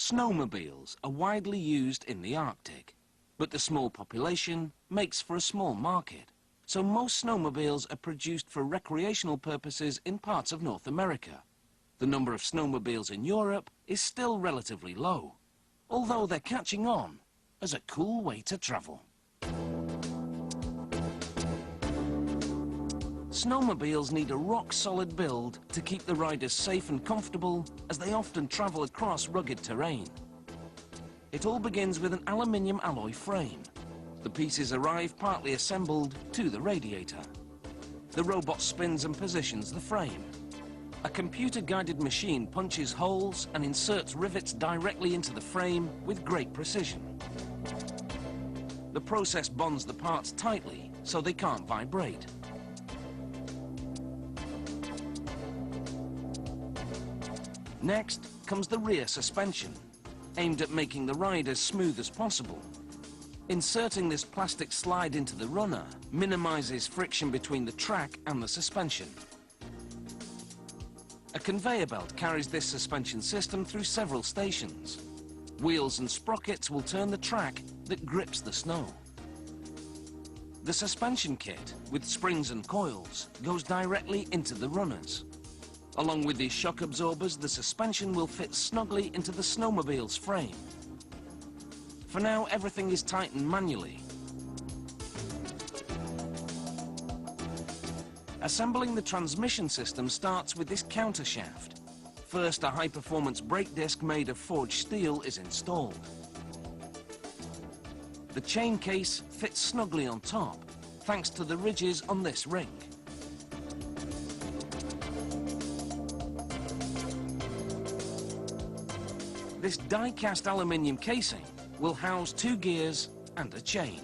Snowmobiles are widely used in the Arctic, but the small population makes for a small market. So most snowmobiles are produced for recreational purposes in parts of North America. The number of snowmobiles in Europe is still relatively low, although they're catching on as a cool way to travel. Snowmobiles need a rock-solid build to keep the riders safe and comfortable, as they often travel across rugged terrain. It all begins with an aluminium alloy frame. The pieces arrive partly assembled to the radiator. The robot spins and positions the frame. A computer-guided machine punches holes and inserts rivets directly into the frame with great precision. The process bonds the parts tightly so they can't vibrate. Next comes the rear suspension, aimed at making the ride as smooth as possible. Inserting this plastic slide into the runner minimizes friction between the track and the suspension. A conveyor belt carries this suspension system through several stations. Wheels and sprockets will turn the track that grips the snow. The suspension kit, with springs and coils, goes directly into the runners. Along with these shock absorbers, the suspension will fit snugly into the snowmobile's frame. For now, everything is tightened manually. Assembling the transmission system starts with this countershaft. First, a high-performance brake disc made of forged steel is installed. The chain case fits snugly on top, thanks to the ridges on this ring. This die-cast aluminium casing will house 2 gears and a chain.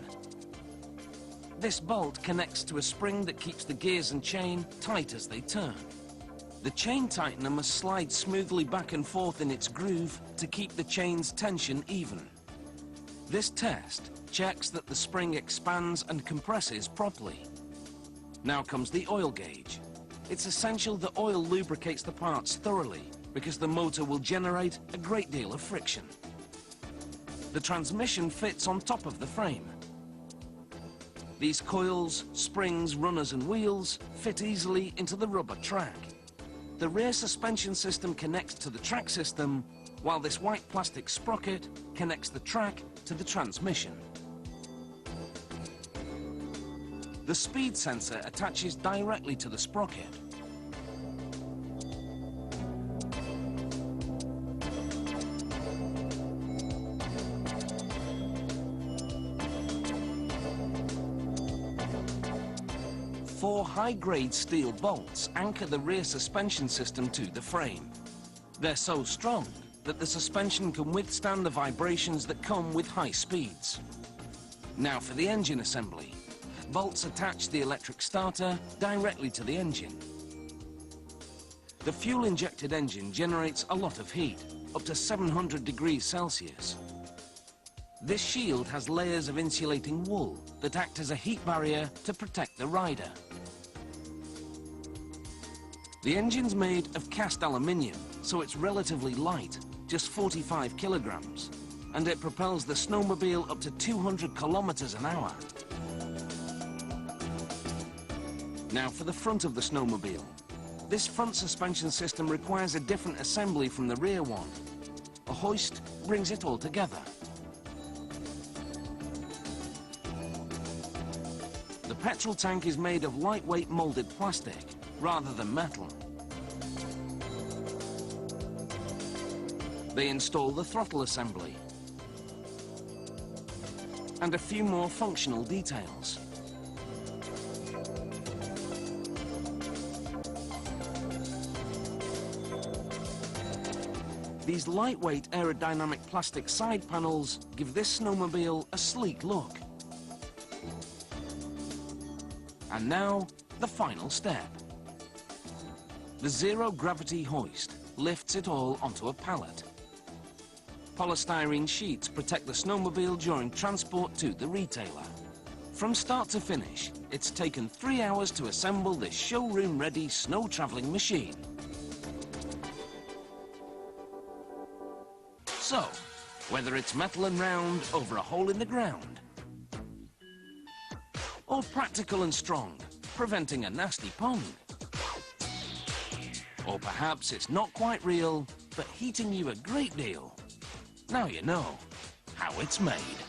This bolt connects to a spring that keeps the gears and chain tight as they turn. The chain tightener must slide smoothly back and forth in its groove to keep the chain's tension even. This test checks that the spring expands and compresses properly. Now comes the oil gauge. It's essential that oil lubricates the parts thoroughly, because the motor will generate a great deal of friction. The transmission fits on top of the frame. These coils, springs, runners and wheels fit easily into the rubber track. The rear suspension system connects to the track system, while this white plastic sprocket connects the track to the transmission. The speed sensor attaches directly to the sprocket. Four high-grade steel bolts anchor the rear suspension system to the frame. They're so strong that the suspension can withstand the vibrations that come with high speeds. Now for the engine assembly. Bolts attach the electric starter directly to the engine. The fuel-injected engine generates a lot of heat, up to 700 degrees Celsius. This shield has layers of insulating wool that act as a heat barrier to protect the rider. The engine's made of cast aluminium, so it's relatively light, just 45 kilograms, and it propels the snowmobile up to 200 kilometers an hour. Now for the front of the snowmobile. This front suspension system requires a different assembly from the rear one. A hoist brings it all together. The petrol tank is made of lightweight molded plastic, rather than metal. They install the throttle assembly and a few more functional details. These lightweight aerodynamic plastic side panels give this snowmobile a sleek look. And now, the final step. The zero-gravity hoist lifts it all onto a pallet. Polystyrene sheets protect the snowmobile during transport to the retailer. From start to finish, it's taken 3 hours to assemble this showroom-ready snow-traveling machine. So, whether it's metal and round over a hole in the ground, or practical and strong, preventing a nasty pong, or perhaps it's not quite real, but heating you a great deal, now you know how it's made.